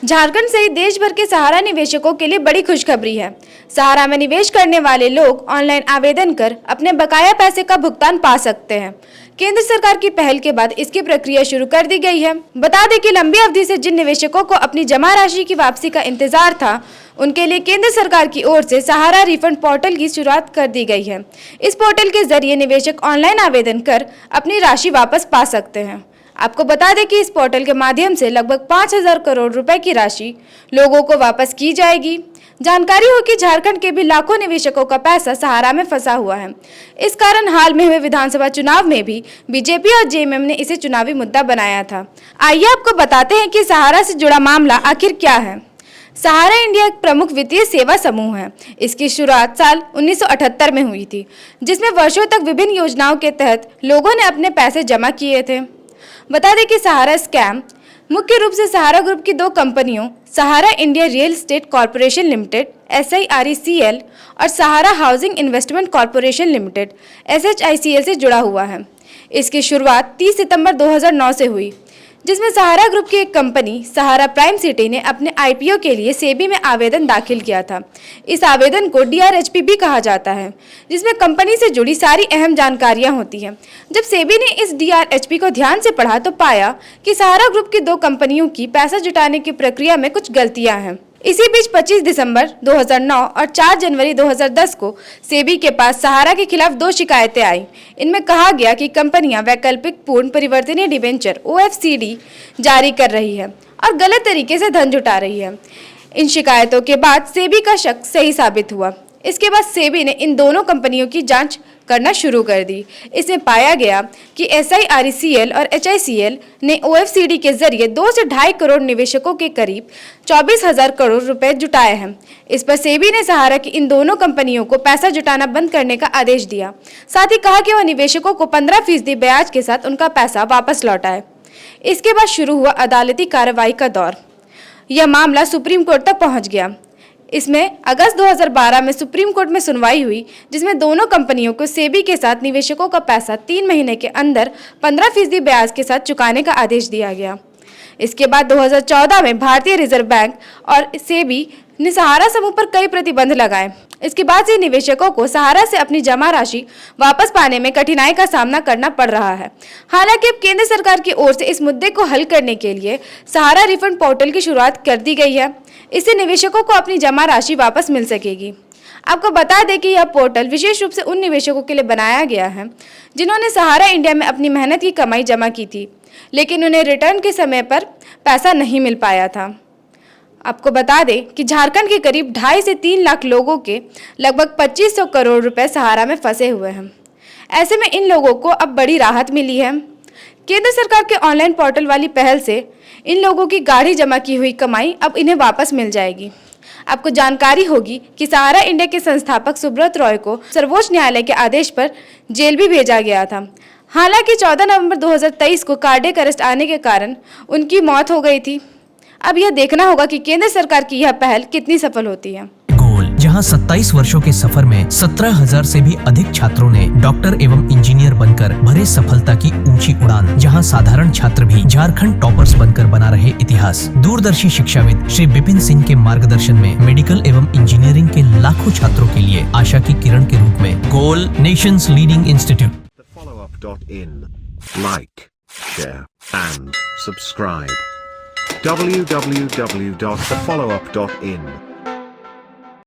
झारखंड सहित देश भर के सहारा निवेशकों के लिए बड़ी खुशखबरी है। सहारा में निवेश करने वाले लोग ऑनलाइन आवेदन कर अपने बकाया पैसे का भुगतान पा सकते हैं। केंद्र सरकार की पहल के बाद इसकी प्रक्रिया शुरू कर दी गई है। बता दें कि लंबी अवधि से जिन निवेशकों को अपनी जमा राशि की वापसी का इंतजार था, उनके लिए केंद्र सरकार की ओर से सहारा रिफंड पोर्टल की शुरुआत कर दी गई है। इस पोर्टल के जरिए निवेशक ऑनलाइन आवेदन कर अपनी राशि वापस पा सकते हैं। आपको बता दें कि इस पोर्टल के माध्यम से लगभग 5,000 करोड़ रुपए की राशि लोगों को वापस की जाएगी। जानकारी हो कि झारखंड के भी लाखों निवेशकों का पैसा सहारा में फंसा हुआ है। इस कारण हाल में हुए विधानसभा चुनाव में भी बीजेपी और जेएमएम ने इसे चुनावी मुद्दा बनाया था। आइए आपको बताते हैं कि सहारा से जुड़ा मामला आखिर क्या है। सहारा इंडिया एक प्रमुख वित्तीय सेवा समूह है। इसकी शुरुआत साल 1978 में हुई थी, जिसमें वर्षों तक विभिन्न योजनाओं के तहत लोगों ने अपने पैसे जमा किए थे। बता दें कि सहारा स्कैम मुख्य रूप से सहारा ग्रुप की दो कंपनियों Sahara India real estate corporation limited SIRECL और Sahara housing investment corporation limited SHICL से जुड़ा हुआ है। इसकी शुरुआत 30 सितंबर 2009 से हुई, जिसमें सहारा ग्रुप की एक कंपनी सहारा प्राइम सिटी ने अपने IPO के लिए सेबी में आवेदन दाखिल किया था। इस आवेदन को DRHP भी कहा जाता है, जिसमें कंपनी से जुड़ी सारी अहम जानकारियां होती हैं। जब सेबी ने इस DRHP को ध्यान से पढ़ा तो पाया कि सहारा ग्रुप की दो कंपनियों की पैसा जुटाने की प्रक्रिया में कुछ गलतियां हैं। इसी बीच 25 दिसंबर 2009 और 4 जनवरी 2010 को सेबी के पास सहारा के खिलाफ दो शिकायतें आई। इनमें कहा गया कि कंपनियां वैकल्पिक पूर्ण परिवर्तनीय डिबेंचर OFCD जारी कर रही है और गलत तरीके से धन जुटा रही है। इन शिकायतों के बाद सेबी का शक सही साबित हुआ। इसके बाद सेबी ने इन दोनों कंपनियों की जांच करना शुरू कर दी। इसमें पाया गया कि SIRECL और HICL ने OFCD के जरिए 2 से 2.5 करोड़ निवेशकों के करीब 24,000 करोड़ रुपए जुटाए हैं। इस पर सेबी ने सहारा की इन दोनों कंपनियों को पैसा जुटाना बंद करने का आदेश दिया। साथ ही कहा कि वह निवेशकों को 15% ब्याज के साथ उनका पैसा वापस लौटाए। इसके बाद शुरू हुआ अदालती कार्रवाई का दौर। यह मामला सुप्रीम कोर्ट तक पहुंच गया। इसमें अगस्त 2012 में सुप्रीम कोर्ट में सुनवाई हुई, जिसमें दोनों कंपनियों को सेबी के साथ निवेशकों का पैसा 3 महीने के अंदर 15% ब्याज के साथ चुकाने का आदेश दिया गया। इसके बाद 2014 में भारतीय रिजर्व बैंक और सेबी ने सहारा समूह पर कई प्रतिबंध लगाए। इसके बाद से निवेशकों को सहारा से अपनी जमा राशि वापस पाने में कठिनाई का सामना करना पड़ रहा है। हालांकि अब केंद्र सरकार की ओर से इस मुद्दे को हल करने के लिए सहारा रिफंड पोर्टल की शुरुआत कर दी गई है। इससे निवेशकों को अपनी जमा राशि वापस मिल सकेगी। आपको बता दें कि यह पोर्टल विशेष रूप से उन निवेशकों के लिए बनाया गया है जिन्होंने सहारा इंडिया में अपनी मेहनत की कमाई जमा की थी, लेकिन उन्हें रिटर्न के समय पर पैसा नहीं मिल पाया था। आपको बता दें कि झारखंड के करीब 2.5 से 3 लाख लोगों के लगभग 2500 करोड़ रुपए सहारा में फंसे हुए हैं। ऐसे में इन लोगों को अब बड़ी राहत मिली है। केंद्र सरकार के ऑनलाइन पोर्टल वाली पहल से इन लोगों की गाढ़ी जमा की हुई कमाई अब इन्हें वापस मिल जाएगी। आपको जानकारी होगी कि सहारा इंडिया के संस्थापक सुब्रत रॉय को सर्वोच्च न्यायालय के आदेश पर जेल भी भेजा गया था। हालांकि 14 नवंबर 2023 को कार्डियक अरेस्ट आने के कारण उनकी मौत हो गई थी। अब यह देखना होगा कि केंद्र सरकार की यह पहल कितनी सफल होती है। गोल, जहां 27 वर्षों के सफर में 17,000 से भी अधिक छात्रों ने डॉक्टर एवं इंजीनियर बनकर भरे सफलता की ऊंची उड़ान, जहां साधारण छात्र भी झारखंड टॉपर्स बनकर बना रहे इतिहास। दूरदर्शी शिक्षाविद श्री विपिन सिंह के मार्गदर्शन में मेडिकल एवं इंजीनियरिंग के लाखों छात्रों के लिए आशा की किरण के रूप में Goal, nation's leading institute. TheFollowUp.in. Like, share and subscribe. www.thefollowup.in